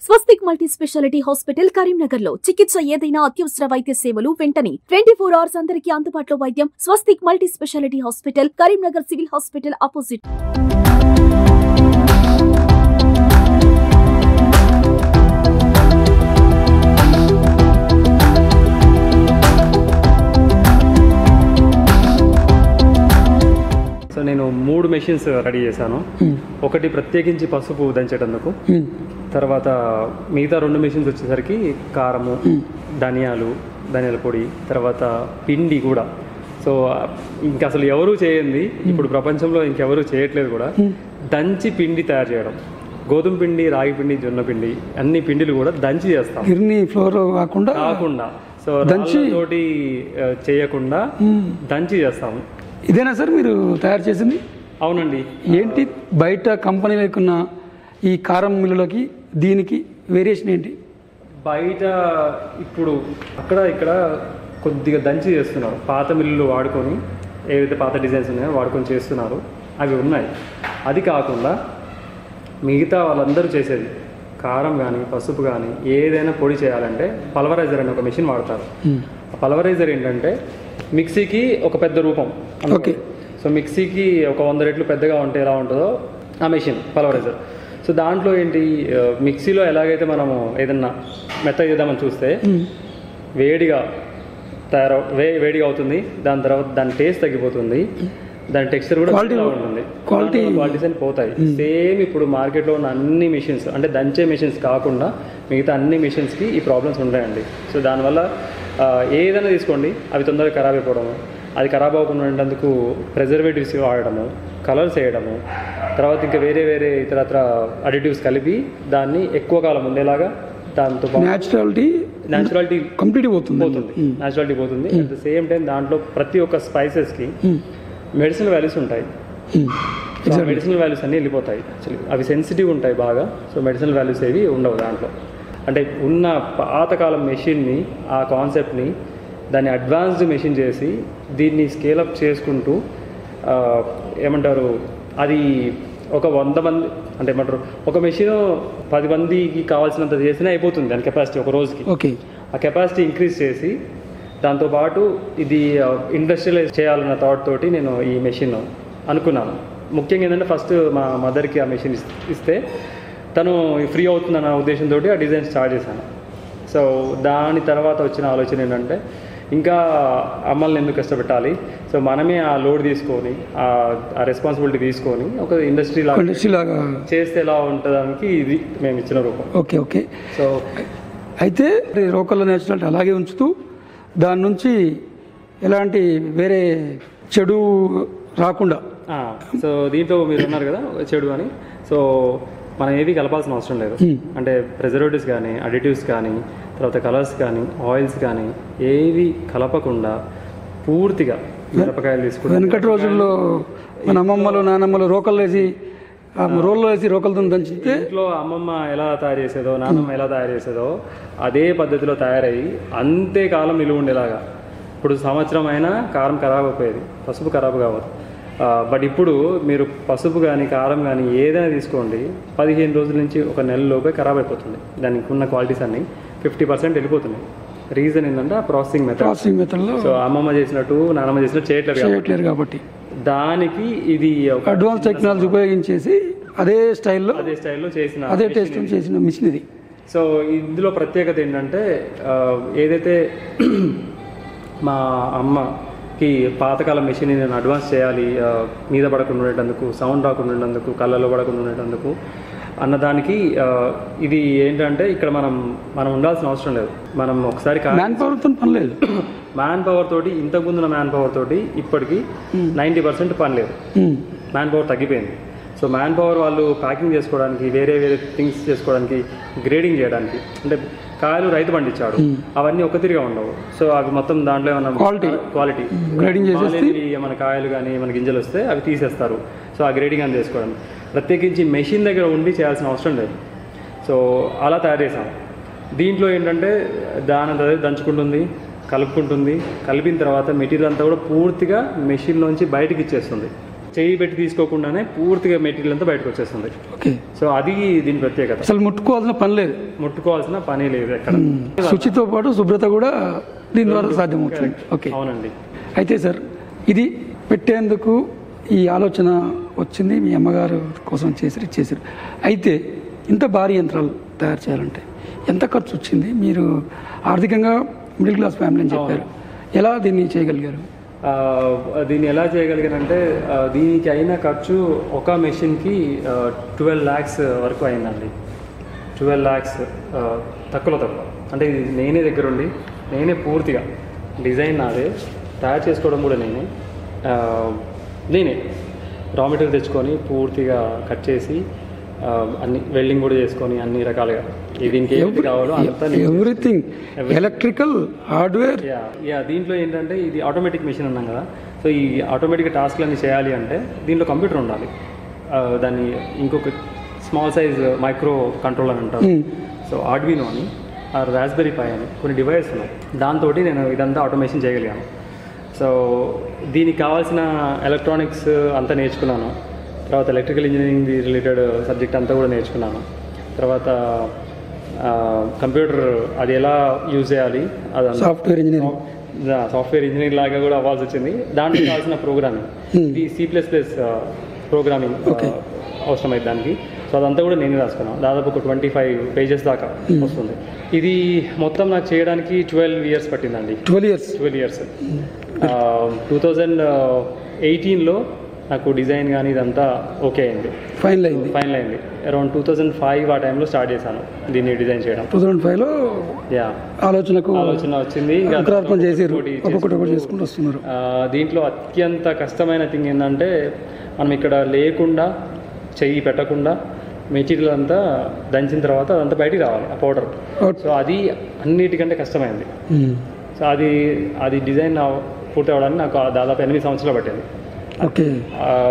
స్వస్తిక్ multi speciality hospital Karimnagar లో చికిత్స ఏదైనా అత్యవసర వైద్య సేవలు వెంటనే 24 hours అందరికీ అందుబాటులో వైద్యం. Swastik multi speciality hospital Karimnagar civil hospital opposite. So నేను 3 మెషిన్స్ రెడీ చేశాను. ఒకటి ప్రత్యేకించి పసుపు దంచేటందుకు, తర్వాత మిగతా 2 మెషిన్స్ వచ్చేసరికి కారము, ధనియాల పొడి, తర్వాత పిండి కూడా. సో ఇంకా అసలు ఎవరూ చేయండి, ఇప్పుడు ప్రపంచంలో ఇంకెవరూ చేయట్లేదు కూడా, దంచి పిండి తయారు చేయడం. గోధుమ పిండి, రాగి పిండి, జొన్న పిండి, అన్ని పిండిలు కూడా దంచి చేస్తాం. ఫ్లోర్ కాకుండా సో దంచి తోటి చేయకుండా దంచి చేస్తాము. ఇదేనా సార్ మీరు తయారు చేసింది? అవునండి. ఏంటి బయట కంపెనీలకున్న ఈ కారం మిల్లులకి దీనికి వేరియేషన్ ఏంటి? బయట ఇప్పుడు అక్కడ ఇక్కడ కొద్దిగా దంచి చేస్తున్నారు. పాత మిల్లులు వాడుకొని, ఏవైతే పాత డిజైన్స్ ఉన్నాయో వాడుకొని చేస్తున్నారు, అవి ఉన్నాయి. అది కాకుండా మిగతా వాళ్ళందరూ చేసేది కారం కానీ పసుపు కానీ ఏదైనా పొడి చేయాలంటే పల్వరైజర్ అనే ఒక మెషిన్ వాడతారు. ఆ పల్వరైజర్ ఏంటంటే మిక్సీకి ఒక పెద్ద రూపం. ఓకే. సో మిక్సీకి ఒక 100 రెట్లు పెద్దగా ఉంటే ఎలా ఉంటుందో ఆ మెషిన్ పల్వరైజర్. సో దాంట్లో ఏంటి, మిక్సీలో ఎలాగైతే మనము ఏదన్నా మెత్తగా చేద్దామని చూస్తే వేడిగా వేడిగా అవుతుంది, దాని తర్వాత దాని టేస్ట్ తగ్గిపోతుంది, దాని టెక్స్చర్ కూడా ఉంటుంది, క్వాలిటీస్ అని పోతాయి. సేమ్ ఇప్పుడు మార్కెట్లో ఉన్న అన్ని మిషన్స్, అంటే దంచే మిషన్స్ కాకుండా మిగతా అన్ని మిషన్స్కి ఈ ప్రాబ్లమ్స్ ఉంటాయండి. సో దానివల్ల ఏదైనా తీసుకోండి, అవి తొందరగా ఖరాబ్ అయిపోవడము, అది ఖరాబ్ అవ్వకుండా ఉండేందుకు ప్రిజర్వేటివ్స్ వాడడము, కలర్స్ వేయడము, తర్వాత ఇంకా వేరే ఇతరత్ర అడిటివ్స్ కలిపి దాన్ని ఎక్కువ కాలం ఉండేలాగా, దాంతో న్యాచురాలిటీ కంప్లీట్ పోతుంది. న్యాచురాలిటీ పోతుంది. అట్ ద సేమ్ టైం దాంట్లో ప్రతి ఒక్క స్పైసెస్కి మెడిసినల్ వాల్యూస్ ఉంటాయి. మెడిసినల్ వాల్యూస్ అన్నీ వెళ్ళిపోతాయి. యాక్చువల్లీ అవి సెన్సిటివ్ ఉంటాయి బాగా. సో మెడిసినల్ వాల్యూస్ ఏవి ఉండవు దాంట్లో. అంటే ఉన్న పాతకాలం మెషిన్ని, ఆ కాన్సెప్ట్ని దాన్ని అడ్వాన్స్డ్ మెషిన్ చేసి దీన్ని స్కేలప్ చేసుకుంటూ ఏమంటారు, అది ఒక 100 మంది అంటే ఏమంటారు, ఒక మెషిన్ 10 మందికి కావాల్సినంత చేసినా అయిపోతుంది దాని కెపాసిటీ ఒక రోజుకి. ఓకే. ఆ కెపాసిటీ ఇంక్రీజ్ చేసి దాంతోపాటు ఇది ఇండస్ట్రియలైజ్ చేయాలన్న థాట్ తోటి నేను ఈ మెషిన్ అనుకున్నాను. ముఖ్యంగా ఏంటంటే ఫస్ట్ మా మదర్కి ఆ మెషిన్ ఇస్తే తను ఫ్రీ అవుతుందన్న ఉద్దేశంతో ఆ డిజైన్ స్టార్ట్ చేశాను. సో దాని తర్వాత వచ్చిన ఆలోచన ఏంటంటే, ఇంకా అమ్మల్ని ఎందుకు కష్టపెట్టాలి, సో మనమే ఆ లోడ్ తీసుకొని ఆ రెస్పాన్సిబిలిటీ తీసుకొని ఒక ఇండస్ట్రీ లాగా చేస్తే ఎలా ఉంటుందానికి ఇది మేము ఇచ్చిన రూపం. ఓకే. సో అయితే రోకల్ నేచురాలిటీ అలాగే ఉంచుతూ దాని నుంచి ఎలాంటి వేరే చెడు రాకుండా, సో దీంట్లో మీరు అన్నారు కదా చెడు అని, సో మనం ఏవి కలపాల్సిన అవసరం లేదు. అంటే ప్రిజర్వేటివ్స్ కానీ, అడిటివ్స్ కానీ, తర్వాత కలర్స్ కానీ, ఆయిల్స్ కానీ ఏవి కలపకుండా పూర్తిగా మిరపకాయలు తీసుకుంటాం. వెనకటి రోజుల్లో మన అమ్మమ్మలు నానమ్మలు రోకలు వేసి రోల్లో వేసి రోకలతో దంచితే ఇంట్లో అమ్మమ్మ ఎలా తయారు చేసేదో, నానమ్మ ఎలా తయారు చేసేదో అదే పద్ధతిలో తయారయ్యి అంతేకాలం నిలువ ఉండేలాగా. ఇప్పుడు సంవత్సరం అయినా కారం ఖరాబ్ అయిపోయేది, పసుపు ఖరాబ్ కావదు. బట్ ఇప్పుడు మీరు పసుపు కానీ కారం కానీ ఏదైనా తీసుకోండి, 15 రోజుల నుంచి ఒక నెల లోపే ఖరాబ్ అయిపోతుంది. దానికి ఉన్న క్వాలిటీస్ అన్ని 50% వెళ్ళిపోతున్నాయి. రీజన్ ఏంటంటే ఆ ప్రాసెసింగ్ మెథడ్లో. సో అమ్మమ్మ చేసినట్టు నానమ్మ చేసినట్టు చేయట్లేదు కాబట్టి దానికి ఇది ఒక అడ్వాన్స్ టెక్నాలజీ ఉపయోగించేసి అదే స్టైల్లో చేసిన, అదే టేస్ట్ చేసిన మిషన్ ఇది. సో ఇందులో ప్రత్యేకత ఏంటంటే, ఏదైతే మా అమ్మకి పాతకాలం మెషిన్ నేను అడ్వాన్స్ చేయాలి, మీద పడకుండా ఉండేటందుకు, సౌండ్ రాకుండా ఉండేందుకు, కళ్ళలో పడకుండా ఉండేటందుకు అన్నదానికి ఇది ఏంటంటే, ఇక్కడ మనం ఉండాల్సిన అవసరం లేదు. మనం ఒకసారి మ్యాన్ పవర్ తోటి, ఇంతకుముందున్న మ్యాన్ పవర్ తోటి ఇప్పటికి 90% పని లేదు. మ్యాన్ పవర్ తగ్గిపోయింది. సో మ్యాన్ పవర్ వాళ్ళు ప్యాకింగ్ చేసుకోవడానికి, వేరే థింగ్స్ చేసుకోవడానికి, గ్రేడింగ్ చేయడానికి, అంటే కాయలు రైతు పండించాడు, అవన్నీ ఒక తిరిగా ఉండవు. సో అవి మొత్తం దాంట్లో ఏమన్నా క్వాలిటీ గ్రేడింగ్ చేసేసి మన కాయలు కానీ మన గింజలు వస్తే అవి తీసేస్తారు. సో ఆ గ్రేడింగ్ అని చేసుకోవడానికి ప్రత్యేకించి మెషిన్ దగ్గర ఉండి చేయాల్సిన అవసరం లేదు. సో అలా తయారు చేసాం. దీంట్లో ఏంటంటే దాని దంచుకుంటుంది, కలుపుకుంటుంది, కలిపిన తర్వాత మెటీరియల్ అంతా కూడా పూర్తిగా మెషిన్లోంచి బయటకి ఇచ్చేస్తుంది. చేయి పెట్టి తీసుకోకుండానే పూర్తిగా మెటీరియల్ అంతా బయటకు వచ్చేస్తుంది. ఓకే. సో అది దీని ప్రత్యేకత. అసలు ముట్టుకోవాల్సిన పని లేదు, ముట్టుకోవాల్సిన పని లేదు ఎక్కడ. శుచితో పాటు శుభ్రత కూడా దీని ద్వారా సాధ్యమవుతుంది. ఓకే, అవునండి. అయితే సార్ ఇది పెట్టేందుకు ఈ ఆలోచన వచ్చింది మీ అమ్మగారు కోసం చేశారు. అయితే ఇంత భారీ యంత్రాలు తయారు చేయాలంటే ఎంత ఖర్చు వచ్చింది? మీరు ఆర్థికంగా మిడిల్ క్లాస్ ఫ్యామిలీ అని చెప్పారు, ఎలా దీన్ని చేయగలిగారు? దీన్ని ఎలా చేయగలిగానంటే దీనికి అయిన ఖర్చు ఒక మెషిన్కి 12 lakhs వరకు అయిందండి. 12 lakhs తక్కువ. అంటే ఇది నేనే దగ్గరుండి నేనే పూర్తిగా డిజైన్ నాదే, తయారు చేసుకోవడం కూడా నేనే రా మెటీరియల్ తెచ్చుకొని పూర్తిగా కట్ చేసి అన్ని వెల్డింగ్ కూడా చేసుకొని అన్ని రకాలుగా దీనికి ఏమి కావాలో అంతా ఎవ్రీథింగ్ ఎలక్ట్రికల్ హార్డ్వేర్. దీంట్లో ఏంటంటే ఇది ఆటోమేటిక్ మెషిన్ అన్నాం కదా, సో ఈ ఆటోమేటిక్ టాస్క్లన్నీ చేయాలి అంటే దీంట్లో కంప్యూటర్ ఉండాలి. దాన్ని ఇంకొక స్మాల్ సైజ్ మైక్రో కంట్రోలర్ అంటారు. సో ఆర్డుయినో అని, రాస్బెర్రీ పై అని కొన్ని డివైస్ ఉన్నాయి. దాంతో నేను ఇదంతా ఆటోమేషన్ చేయగలిగాను. సో దీనికి కావాల్సిన ఎలక్ట్రానిక్స్ అంతా నేర్చుకున్నాను. తర్వాత ఎలక్ట్రికల్ ఇంజనీరింగ్ రిలేటెడ్ సబ్జెక్ట్ అంతా కూడా నేర్చుకున్నాను. తర్వాత కంప్యూటర్ అది ఎలా యూజ్ చేయాలి, అది సాఫ్ట్వేర్ ఇంజనీర్ లాగా కూడా అవ్వాల్సి వచ్చింది. దాంట్లో కావాల్సిన ప్రోగ్రామింగ్, ఇది C++ ప్రోగ్రామింగ్ అవసరమైంది దానికి. సో అదంతా కూడా నేనే రాసుకున్నాను. దాదాపు ఒక 25 pages దాకా వస్తుంది. ఇది మొత్తం నాకు చేయడానికి 12 years పట్టిందండి. 12 years. 2018లో నాకు డిజైన్ కానీ ఇదంతా ఓకే అయింది, ఫైనల్ అయింది. అరౌండ్ 2005 ఆ టైంలో స్టార్ట్ చేశాను దీన్ని డిజైన్ చేయడం. 2005లో ఆలోచన వచ్చింది. దీంట్లో అత్యంత కష్టమైన థింగ్ ఏంటంటే మనం ఇక్కడ లేకుండా చెయ్యి పెట్టకుండా మెటీరియల్ అంతా దంచిన తర్వాత అదంతా బయటికి రావాలి, ఆ పౌడర్. సో అది అన్నిటికంటే కష్టమైంది. సో అది డిజైన్ పూర్తి అవ్వడానికి నాకు దాదాపు 8 సంవత్సరాలు పట్టింది. ఓకే.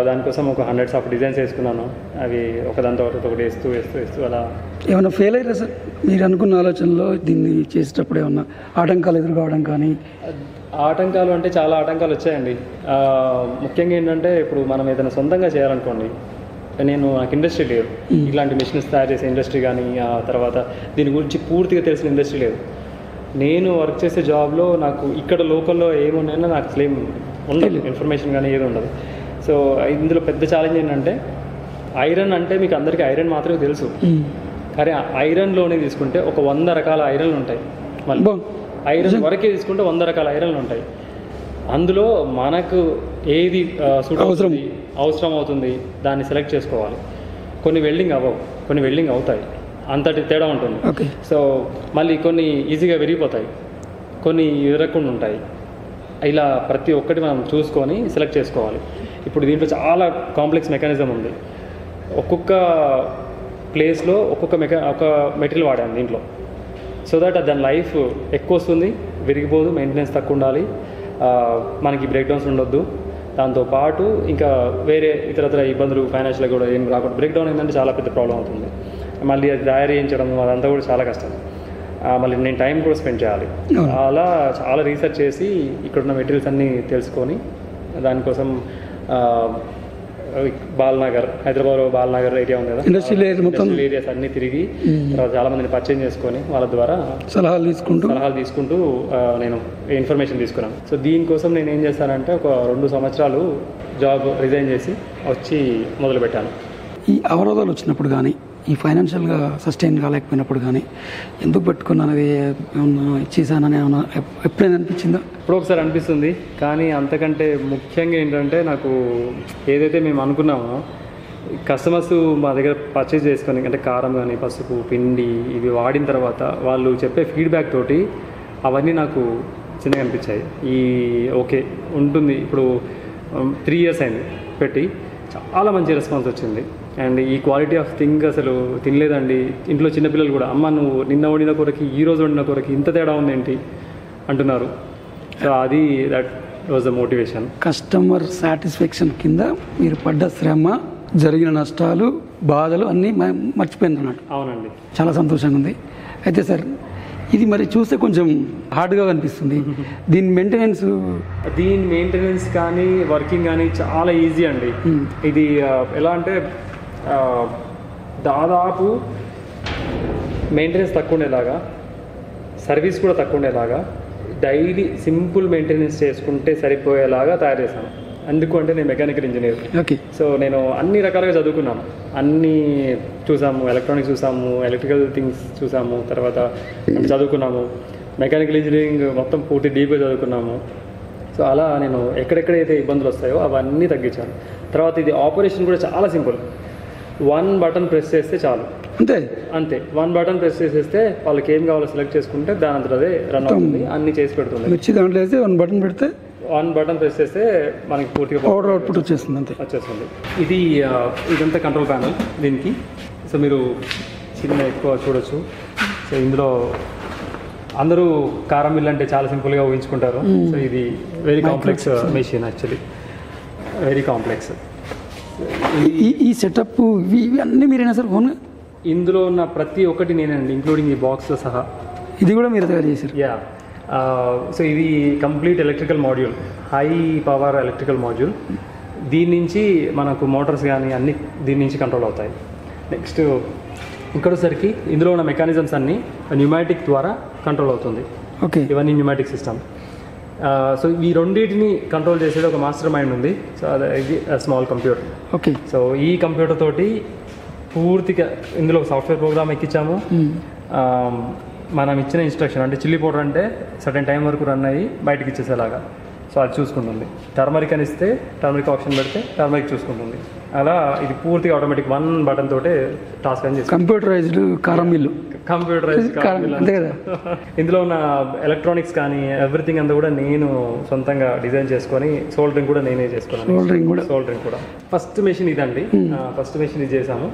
దానికోసం ఒక 100s ఆఫ్ డిజైన్స్ వేసుకున్నాను. అవి ఒకదాంతో ఒకటి వేస్తూ అలా. ఏమైనా ఫెయిల్ అయ్యారా సార్ మీరు అనుకున్న ఆలోచనలో? దీన్ని చేసేటప్పుడు ఏమన్నా ఆటంకాలు ఎదురుకోవడం కానీ? ఆటంకాలు అంటే చాలా ఆటంకాలు వచ్చాయండి. ముఖ్యంగా ఏంటంటే ఇప్పుడు మనం ఏదైనా సొంతంగా చేయాలనుకోండి, నాకు ఇండస్ట్రీ లేదు, ఇలాంటి మిషన్స్ తయారు చేసే ఇండస్ట్రీ కానీ, తర్వాత దీని గురించి పూర్తిగా తెలిసిన ఇండస్ట్రీ లేదు. నేను వర్క్ చేసే జాబ్లో నాకు ఇక్కడ లోకల్లో ఏమున్నాయో నాకు అసలు ఏం ఉండదు, ఇన్ఫర్మేషన్ కానీ ఏది ఉండదు. సో ఇందులో పెద్ద ఛాలెంజ్ ఏంటంటే ఐరన్ అంటే మీకు అందరికీ ఐరన్ మాత్రమే తెలుసు, కానీ ఐరన్లోనే తీసుకుంటే ఒక 100 రకాల ఐరన్లు ఉంటాయి. మళ్ళీ ఐరన్ వరకే తీసుకుంటే 100 రకాల ఐరన్లు ఉంటాయి. అందులో మనకు ఏది అవసరం అవుతుంది దాన్ని సెలెక్ట్ చేసుకోవాలి. కొన్ని వెల్డింగ్ అవ్వవు, కొన్ని వెల్డింగ్ అవుతాయి, అంతటి తేడా ఉంటుంది. సో మళ్ళీ కొన్ని ఈజీగా విరిగిపోతాయి, కొన్ని విరగకుండా ఉంటాయి. ఇలా ప్రతి ఒక్కటి మనం చూసుకొని సెలెక్ట్ చేసుకోవాలి. ఇప్పుడు దీంట్లో చాలా కాంప్లెక్స్ మెకానిజం ఉంది. ఒక్కొక్క ప్లేస్లో ఒక్కొక్క మెటీరియల్ వాడాను దీంట్లో. సో దట్ దాని లైఫ్ ఎక్కువ వస్తుంది, విరిగిపోదు, మెయింటెనెన్స్ తక్కువ ఉండాలి, మనకి బ్రేక్ డౌన్స్ ఉండొద్దు. దాంతోపాటు ఇంకా వేరే ఇతరత్ర ఇబ్బందులు ఫైనాన్షియల్గా కూడా ఏం రాకుండా. బ్రేక్ డౌన్ ఏంటంటే చాలా పెద్ద ప్రాబ్లం అవుతుంది. మళ్ళీ అది తయారు చేయించడం అదంతా కూడా చాలా కష్టం. మళ్ళీ నేను టైం కూడా స్పెండ్ చేయాలి. అలా చాలా రీసెర్చ్ చేసి ఇక్కడున్న మెటీరియల్స్ అన్నీ తెలుసుకొని దానికోసం బాలనగర్, హైదరాబాద్ బాలనగర్ ఏరియా ఉంది కదా, ఇండస్ట్రియల్ ఏరియాస్ అన్నీ తిరిగి తర్వాత చాలా మందిని పరిచయం చేసుకొని వాళ్ళ ద్వారా సలహాలు తీసుకుంటూ నేను ఇన్ఫర్మేషన్ తీసుకున్నాను. సో దీనికోసం నేను ఏం చేస్తానంటే ఒక 2 సంవత్సరాలు జాబ్ రిజైన్ చేసి వచ్చి మొదలుపెట్టాను. ఈ అవరోధాలు వచ్చినప్పుడు కానీ, ఈ ఫైనాన్షియల్గా సస్టైన్ కాలేకపోయినప్పుడు కానీ ఎందుకు పెట్టుకున్నాను, అది ఏమన్నా ఇచ్చేసానని ఏమన్నా ఎప్పుడైనా అనిపించిందా? ఇప్పుడు ఒకసారి అనిపిస్తుంది, కానీ అంతకంటే ముఖ్యంగా ఏంటంటే నాకు ఏదైతే మేము అనుకున్నామో కస్టమర్స్ మా దగ్గర పర్చేజ్ చేసుకొని, అంటే కారం కానీ పసుపు పిండి ఇవి వాడిన తర్వాత వాళ్ళు చెప్పే ఫీడ్బ్యాక్ తోటి అవన్నీ నాకు చిన్నగా అనిపించాయి. ఓకే ఉంటుంది. ఇప్పుడు 3 years అయింది పెట్టి, చాలా మంచి రెస్పాన్స్ వచ్చింది. అండ్ ఈ క్వాలిటీ ఆఫ్ థింగ్ అసలు తినలేదండి. ఇంట్లో చిన్నపిల్లలు కూడా, అమ్మ నువ్వు నిన్న వండిన కూరకి ఈ రోజు వండిన కూరకి ఇంత తేడా ఉంది ఏంటి అంటున్నారు. సో అది that was the motivation. Customer satisfaction కింద మీరు పడ్డ శ్రమ, జరిగిన నష్టాలు, బాధలు అన్నీ మర్చిపోయింది అన్నట్టు. అవునండి, చాలా సంతోషంగా ఉంది. అయితే సార్ ఇది మరి చూస్తే కొంచెం హార్డ్గా కనిపిస్తుంది. దీని మెయింటెనెన్స్ కానీ వర్కింగ్ కానీ చాలా ఈజీ అండి. ఇది ఎలా అంటే దాదాపు మెయింటెనెన్స్ తక్కువ ఉండేలాగా, సర్వీస్ కూడా తక్కువ ఉండేలాగా, డైలీ సింపుల్ మెయింటెనెన్స్ చేసుకుంటే సరిపోయేలాగా తయారు చేశాను. ఎందుకంటే నేను మెకానికల్ ఇంజనీర్. ఓకే. సో నేను అన్ని రకాలుగా చదువుకున్నాను, అన్నీ చూసాము, ఎలక్ట్రానిక్స్ చూసాము, ఎలక్ట్రికల్ థింగ్స్ చూసాము, తర్వాత చదువుకున్నాము, మెకానికల్ ఇంజనీరింగ్ మొత్తం పూర్తి డీప్గా చదువుకున్నాము. సో అలా నేను ఎక్కడెక్కడైతే ఇబ్బందులు వస్తాయో అవన్నీ తగ్గించాను. తర్వాత ఇది ఆపరేషన్ కూడా చాలా సింపుల్. 1 బటన్ ప్రెస్ చేస్తే చాలు, అంతే. 1 బటన్ ప్రెస్ చేసేస్తే వాళ్ళకి ఏం కావాలో సెలెక్ట్ చేసుకుంటే దాని అంతా అదే రన్ అవుతుంది, అన్ని చేసి పెడుతుంది. దాంట్లో వేస్తే 1 బటన్ పెడితే 1 బటన్ ప్రెస్ చేస్తే మనకి పూర్తిగా పవర్ అవుట్పుట్ వచ్చేస్తుంది. ఇదంతా కంట్రోల్ ప్యానల్ దీనికి. సో మీరు చిన్న ఎక్కువ చూడొచ్చు. సో ఇందులో అందరూ కారం మిల్ అంటే చాలా సింపుల్గా ఊహించుకుంటారు. సో ఇది very complex machine, actually very complex. ఈ సెటప్ ఇవన్నీ మీరేనా సార్ ఓన్గా? ఇందులో ఉన్న ప్రతి ఒక్కటి నేనండి, ఇంక్లూడింగ్ ఈ బాక్స్తో సహా. ఇది కూడా మీరు తయారు చేశారు? యా. సో ఇది complete electrical module, high power electrical module. దీని నుంచి మనకు మోటార్స్ కానీ అన్నీ దీని నుంచి కంట్రోల్ అవుతాయి. నెక్స్ట్ ఇక్కడసరికి ఇందులో ఉన్న మెకానిజమ్స్ అన్నీ న్యూమాటిక్ ద్వారా కంట్రోల్ అవుతుంది. ఓకే. ఇవన్నీ న్యూమాటిక్ సిస్టమ్. సో ఈ రెండింటిని కంట్రోల్ చేసేది ఒక మాస్టర్ మైండ్ ఉంది. సో ఇది స్మాల్ కంప్యూటర్. ఓకే. సో ఈ కంప్యూటర్ తోటి పూర్తిగా ఇందులో సాఫ్ట్వేర్ ప్రోగ్రామ్ ఎక్కించాము. మనం ఇచ్చిన ఇన్స్ట్రక్షన్ అంటే చిల్లీ పౌడర్ అంటే సర్టెన్ టైం వరకు రన్ అయ్యి బయటకు ఇచ్చేసేలాగా, సో అది చూసుకుంటుంది. టర్మరిక్ అని ఇస్తే టర్మరిక్ ఆప్షన్ పెడితే టర్మరిక్ చూసుకుంటుంది. అలా ఇది పూర్తిగా ఆటోమేటిక్ 1 బటన్ తోటే టాస్క్ అని చేస్తుంది. కంప్యూటరైజ్డ్ కారం మిల్లు. అంతే కదా. ఇందులో ఉన్న ఎలక్ట్రానిక్స్ కానీ ఎవ్రీథింగ్ అంతా కూడా నేను సొంతంగా డిజైన్ చేసుకొని సోల్డరింగ్ కూడా నేనే చేసుకున్నాను. సోల్డరింగ్ కూడా ఫస్ట్ మెషిన్ ఇదండి. ఫస్ట్ మెషిన్ ఇది చేసాము.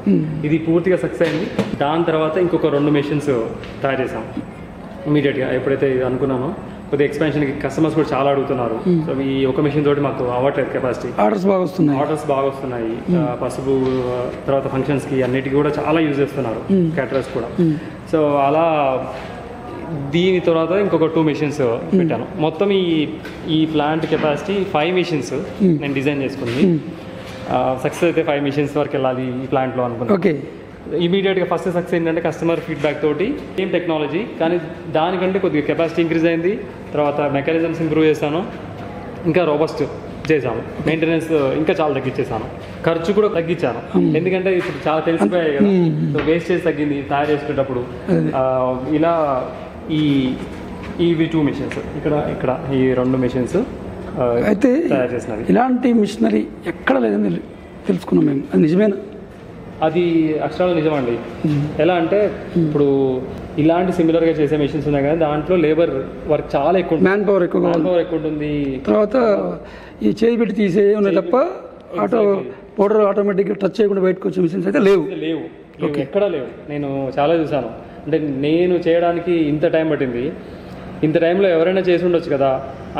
ఇది పూర్తిగా సక్సెస్ అయింది. దాని తర్వాత ఇంకొక 2 మెషిన్స్ తయారు చేసాము ఇమీడియట్గా. ఎప్పుడైతే ఇది అనుకున్నామో కొద్దిగా ఎక్స్పాన్షన్కి కస్టమర్స్ కూడా చాలా అడుగుతున్నారు. సో ఈ ఒక మెషిన్ తోటి మాకు అవ్వట్లేదు కెపాసిటీ. ఆర్డర్స్ బాగా వస్తున్నాయి. పసుపు తర్వాత ఫంక్షన్స్కి అన్నిటికీ కూడా చాలా యూజ్ చేస్తున్నారు క్యాటరర్స్ కూడా. సో అలా దీని తర్వాత ఇంకొక 2 మెషిన్స్ పెట్టాను. మొత్తం ఈ ప్లాంట్ కెపాసిటీ 5 మెషిన్స్ నేను డిజైన్ చేసుకుంది. సక్సెస్ అయితే 5 మెషిన్స్ వరకు వెళ్ళాలి ఈ ప్లాంట్లో అనుకున్నాను. ఓకే. ఇమీడియట్గా ఫస్ట్ సక్సెస్ ఏంటంటే కస్టమర్ ఫీడ్బ్యాక్ తోటి సేమ్ టెక్నాలజీ కానీ దానికంటే కొద్దిగా కెపాసిటీ ఇంక్రీజ్ అయింది. తర్వాత మెకానిజమ్స్ ఇంప్రూవ్ చేశాను, ఇంకా రోబస్ట్ చేశాను. మెయింటెనెన్స్ ఇంకా చాలా తగ్గించేసాను, ఖర్చు కూడా తగ్గించాను. ఎందుకంటే ఇప్పుడు చాలా తెలిసిపోయాయి కదా, సో వేస్టేజ్ తగ్గింది తయారు చేసుకునేటప్పుడు. ఇలా ఇవి 2 మెషిన్స్ ఇక్కడ ఈ 2 మెషిన్స్ అయితే తయారు చేసినవి. ఇలాంటి మిషనరీ ఎక్కడ లేదని తెలుసుకున్నాం మేము. అది నిజమేనా? అది అక్షరాలు నిజమండి. ఎలా అంటే ఇప్పుడు ఇలాంటి సిమిలర్గా చేసే మెషిన్స్ ఉన్నాయి కానీ దాంట్లో లేబర్ వర్క్ చాలా ఎక్కువ, మ్యాన్ పవర్ ఎక్కువ ఉంటుంది. తర్వాత ఈ చేయి పెట్టి తీసే ఉన్నాయి తప్ప పౌడర్ ఆటోమేటిక్గా టచ్ చేయకుండా బయటకు వచ్చే మిషన్స్ అయితే లేవు. ఎక్కడా లేవు. నేను చాలా చూసాను. అంటే నేను చేయడానికి ఇంత టైం పట్టింది. ఇంత టైంలో ఎవరైనా చేసి ఉండొచ్చు కదా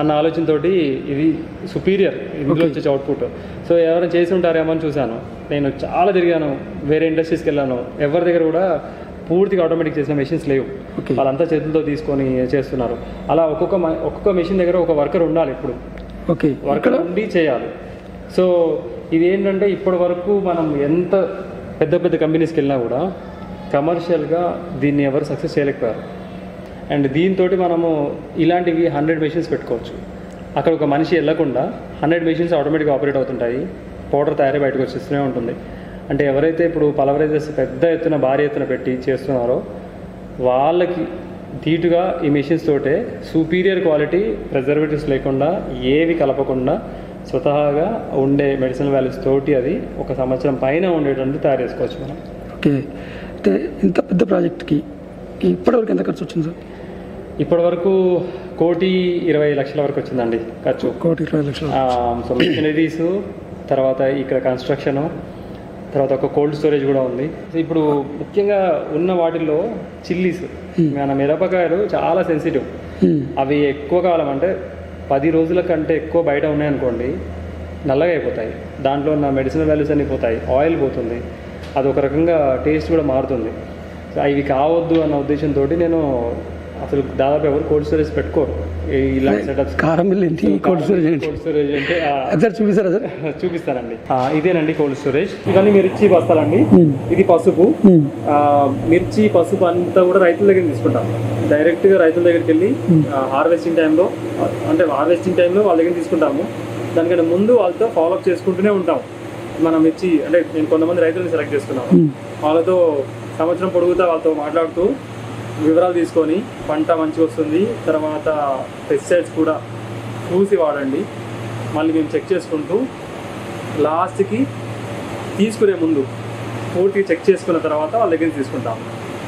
అన్న ఆలోచనతోటి ఇది సుపీరియర్ ఇందులో వచ్చే అవుట్పుట్. సో ఎవరైనా చేసి ఉంటారేమో అని చూశాను. నేను చాలా తిరిగాను, వేరే ఇండస్ట్రీస్కి వెళ్ళాను. ఎవరి దగ్గర కూడా పూర్తిగా ఆటోమేటిక్ చేసిన మెషిన్స్ లేవు. వాళ్ళంతా చేతులతో తీసుకొని చేస్తున్నారు. అలా ఒక్కొక్క మెషిన్ దగ్గర ఒక వర్కర్ ఉండాలి. ఇప్పుడు వర్కర్ ఉండి చేయాలి. సో ఇది ఏంటంటే ఇప్పటి వరకు మనం ఎంత పెద్ద కంపెనీస్కి వెళ్ళినా కూడా కమర్షియల్గా దీన్ని ఎవరు సక్సెస్ చేయలేకపోయారు. అండ్ దీంతో మనము ఇలాంటివి 100 మెషిన్స్ పెట్టుకోవచ్చు. అక్కడ ఒక మనిషి వెళ్ళకుండా 100 మెషిన్స్ ఆటోమేటిక్గా ఆపరేట్ అవుతుంటాయి. పౌడర్ తయారీ బయటకు వచ్చేస్తూనే ఉంటుంది. అంటే ఎవరైతే ఇప్పుడు పల్వరైజర్స్ పెద్ద ఎత్తున భారీ ఎత్తున పెట్టి చేస్తున్నారో వాళ్ళకి ధీటుగా ఈ మెషిన్స్ తోటే సూపీరియర్ క్వాలిటీ, ప్రిజర్వేటివ్స్ లేకుండా ఏవి కలపకుండా స్వతహాగా ఉండే మెడిసినల్ వాల్యూస్ తోటి అది 1 సంవత్సరం పైన ఉండేటువంటి తయారు చేసుకోవచ్చు మనం. ఓకే. అంటే ఇంత పెద్ద ప్రాజెక్ట్కి ఇప్పటివరకు ఎంత ఖర్చు వచ్చింది సార్? ఇప్పటివరకు 1,20,00,000 వరకు వచ్చిందండి ఖర్చు. 1,20,00,000. సో మెషినరీస్, తర్వాత ఇక్కడ కన్స్ట్రక్షను, తర్వాత ఒక కోల్డ్ స్టోరేజ్ కూడా ఉంది. ఇప్పుడు ముఖ్యంగా ఉన్న వాటిల్లో చిల్లీస్, మన మిరపకాయలు చాలా సెన్సిటివ్. అవి ఎక్కువ కాలం అంటే 10 రోజుల కంటే ఎక్కువ బయట ఉన్నాయనుకోండి నల్లగా అయిపోతాయి. దాంట్లో ఉన్న మెడిసినల్ వాల్యూస్ అన్నీ పోతాయి, ఆయిల్ పోతుంది, అది ఒక రకంగా టేస్ట్ కూడా మారుతుంది. సో ఇవి కావద్దు అన్న ఉద్దేశంతో నేను అసలు దాదాపు ఎవరు కోల్డ్ స్టోరేజ్ పెట్టుకోరు ఇలాంటి సెటప్స్. కారం మిల్ ఏంటి, కోల్డ్ స్టోరేజ్ ఏంటి? కోల్డ్ స్టోరేజ్ అంటే సార్ చూపిస్తారా సార్? చూపిస్తానండి. ఇదేనండి కోల్డ్ స్టోరేజ్. ఇవన్నీ మిర్చి బస్తాలండి. ఇది పసుపు. మిర్చి పసుపు అంతా కూడా రైతుల దగ్గర తీసుకుంటాం. డైరెక్ట్ గా రైతుల దగ్గరికి వెళ్ళి హార్వెస్టింగ్ టైంలో వాళ్ళ దగ్గర తీసుకుంటాము. దానికంటే ముందు వాళ్ళతో ఫాలోఅప్ చేసుకుంటూనే ఉంటాం. మనం మిర్చి అంటే నేను కొంతమంది రైతులను సెలెక్ట్ చేసుకున్నాము. వాళ్ళతో సంవత్సరం పొడుగుతా వాళ్ళతో మాట్లాడుతూ వివరాలు తీసుకొని పంట మంచిగా వస్తుంది, తర్వాత పెస్టిసైడ్స్ కూడా చూసి వాడండి, మళ్ళీ మేము చెక్ చేసుకుంటూ లాస్ట్కి తీసుకునే ముందు పూర్తిగా చెక్ చేసుకున్న తర్వాత వాళ్ళ దగ్గర తీసుకుంటాము.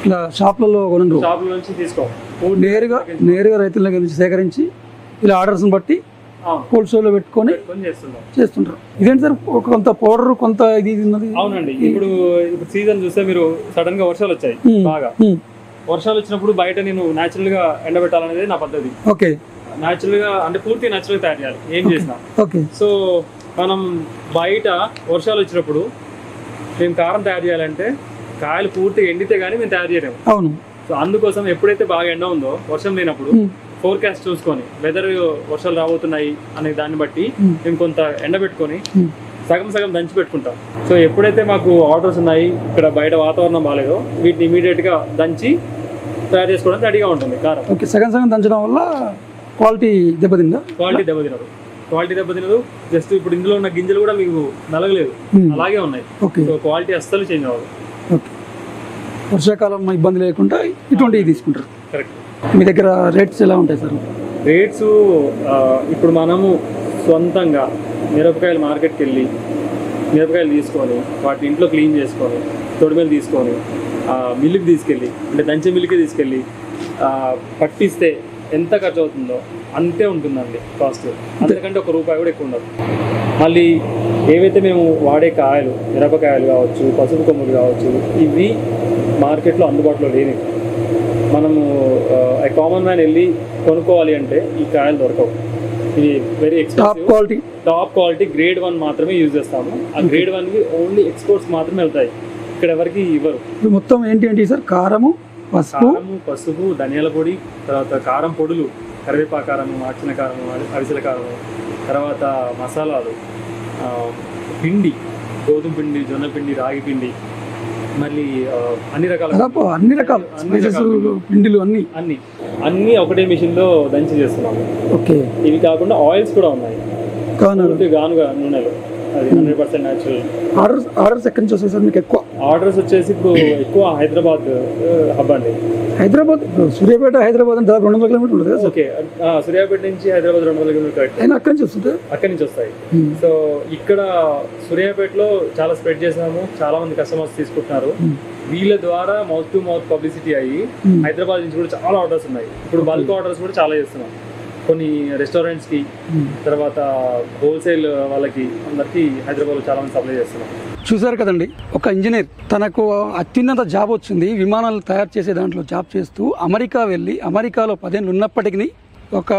ఇలా షాప్ల నుంచి తీసుకో నేరుగా రైతుల దగ్గర నుంచి సేకరించి ఇలా ఆర్డర్స్ని బట్టి కోల్డ్ స్టోర్లో పెట్టుకొని చేస్తుంటారు. ఇదేంటి సార్, కొంత పౌడర్ కొంత ఇది ఉన్నది? అవునండి. ఇప్పుడు సీజన్ చూస్తే మీరు సడన్ గా వర్షాలు వచ్చాయి, బాగా వర్షాలు వచ్చినప్పుడు బయట నేను న్యాచురల్ గా ఎండబెట్టాలనేది నా పద్ధతి. ఓకే, న్యాచురల్ గా అంటే పూర్తి న్యాచురల్ గా తయారు చేయాలి ఏం చేసినా. ఓకే. సో మనం బయట వర్షాలు వచ్చినప్పుడు మేము కారం తయారు చేయాలంటే కాయలు పూర్తిగా ఎండితే గానీ మేము తయారు చేయలేము. అవును. సో అందుకోసం ఎప్పుడైతే బాగా ఎండ ఉందో, వర్షం లేనప్పుడు ఫోర్కాస్ట్ చూసుకొని వెదర్ వర్షాలు రాబోతున్నాయి అనే దాన్ని బట్టి మేము కొంత ఎండబెట్టుకొని సగం దంచి పెట్టుకుంటాం. సో ఎప్పుడైతే మాకు ఆర్డర్స్ ఉన్నాయి, ఇక్కడ బయట వాతావరణం బాగాలేదో, వీటిని ఇమీడియట్ గా దంచి తయారు చేసుకోవడానికి రెడీగా ఉంటుంది కారం. ఓకే, సగం దంచడం వల్ల క్వాలిటీ దెబ్బతిందా? క్వాలిటీ దెబ్బతినదు. జస్ట్ ఇప్పుడు ఇందులో ఉన్న గింజలు కూడా మీకు నలగలేదు, అలాగే ఉన్నాయి. సో క్వాలిటీ అస్సలు చేంజ్ అవ్వదు. ఓకే, వర్షాకాలం ఇబ్బంది లేకుండా ఇటువంటివి తీసుకుంటారు. కరెక్ట్. మీ దగ్గర రేట్స్ ఎలా ఉంటాయి సార్? రేట్స్ ఇప్పుడు మనము సొంతంగా మిరపకాయలు మార్కెట్కి వెళ్ళి మిరపకాయలు తీసుకొని వాటి ఇంట్లో క్లీన్ చేసుకొని తొడిమేలు తీసుకొని మిల్లుకి తీసుకెళ్ళి, అంటే దంచే మిల్లుకి తీసుకెళ్ళి పట్టిస్తే ఎంత ఖర్చు అవుతుందో అంతే ఉంటుందండి కాస్ట్. అంతకంటే ₹1 కూడా ఎక్కువ ఉండదు. మళ్ళీ ఏవైతే మేము వాడే కాయలు, మిరపకాయలు కావచ్చు, పసుపు కొమ్ములు కావచ్చు, ఇవి మార్కెట్లో అందుబాటులో లేనివి. మనము కామన్ మ్యాన్ వెళ్ళి కొనుక్కోవాలి అంటే ఈ కాయలు దొరకవు. ఇది very expensive, top quality grade 1 మాత్రమే యూజ్ చేస్తాము. ఆ గ్రేడ్ 1కి ఓన్లీ ఎక్స్పోర్ట్స్ మాత్రమే వెళ్తాయి, ఇక్కడ ఎవరికి ఇవ్వరు. మొత్తం ఏంటి సార్? కారము, పసుపు, ధనియాల పొడి, తర్వాత కారం పొడులు, కరివేపాకు కారము, మార్చిన కారము, అరిసెల కారము, తర్వాత మసాలాలు, పిండి, గోధుమ పిండి, జొన్న పిండి, రాగి పిండి, మళ్ళీ అన్ని రకాల పిండిలు అన్ని ఒకటే మిషన్ లో దంచి చేస్తున్నాము. ఓకే. ఇవి కాకుండా ఆయిల్స్ కూడా ఉన్నాయి, గానుగా నూనెలు, అది 100% న్యాచురల్. ఆర్డర్స్ ఎక్కడి నుంచి వస్తాయి సార్ మీకు ఎక్కువ? ఆర్డర్స్ వచ్చేసి ఇప్పుడు ఎక్కువ హైదరాబాద్ హబ్ అండి. హైదరాబాద్, సూర్యాపేట హైదరాబాద్ అంటే 200 కిలోమీటర్లు ఉంటుంది. ఓకే, సూర్యాపేట నుంచి హైదరాబాద్ 200 కిలోమీటర్లు. అక్కడి నుంచి వస్తుంది? అక్కడి నుంచి వస్తాయి. సో ఇక్కడ సూర్యాపేటలో చాలా స్ప్రెడ్ చేసాము, చాలా మంది కస్టమర్స్ తీసుకుంటున్నారు. వీళ్ళ ద్వారా మౌత్ టు మౌత్ పబ్లిసిటీ అయ్యి హైదరాబాద్ నుంచి కూడా చాలా ఆర్డర్స్ ఉన్నాయి. ఇప్పుడు బల్క్ ఆర్డర్స్ కూడా చాలా చేస్తున్నాం, కొన్ని రెస్టారెంట్స్ కి, తర్వాత హోల్సేల్ వాళ్ళకి, అందరికి హైదరాబాద్ లో చాలా మంది సప్లై చేస్తున్నాం. చూసారు కదండి, ఒక ఇంజనీర్ తనకు అత్యున్నత జాబ్ వచ్చింది, విమానాలు తయారు చేసే దాంట్లో జాబ్ చేస్తూ అమెరికా వెళ్ళి అమెరికాలో 10 ఏళ్ళు ఉన్నప్పటికీ ఒక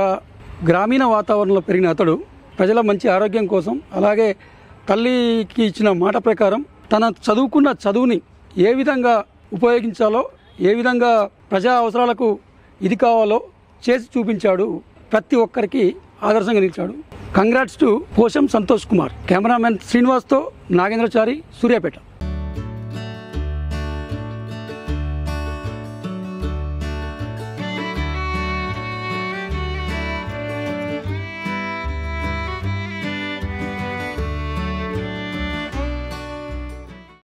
గ్రామీణ వాతావరణంలో పెరిగిన అతడు ప్రజల మంచి ఆరోగ్యం కోసం, అలాగే తల్లికి ఇచ్చిన మాట ప్రకారం తన చదువుకున్న చదువుని ఏ విధంగా ఉపయోగించాలో, ఏ విధంగా ప్రజా అవసరాలకు ఇది కావాలో చేసి చూపించాడు. ప్రతి ఒక్కరికి ఆదర్శంగా నిలిచాడు. Congrats to Posham Santosh Kumar. Cameraman శ్రీనివాస్తో నాగేంద్రచారి, సూర్యాపేట.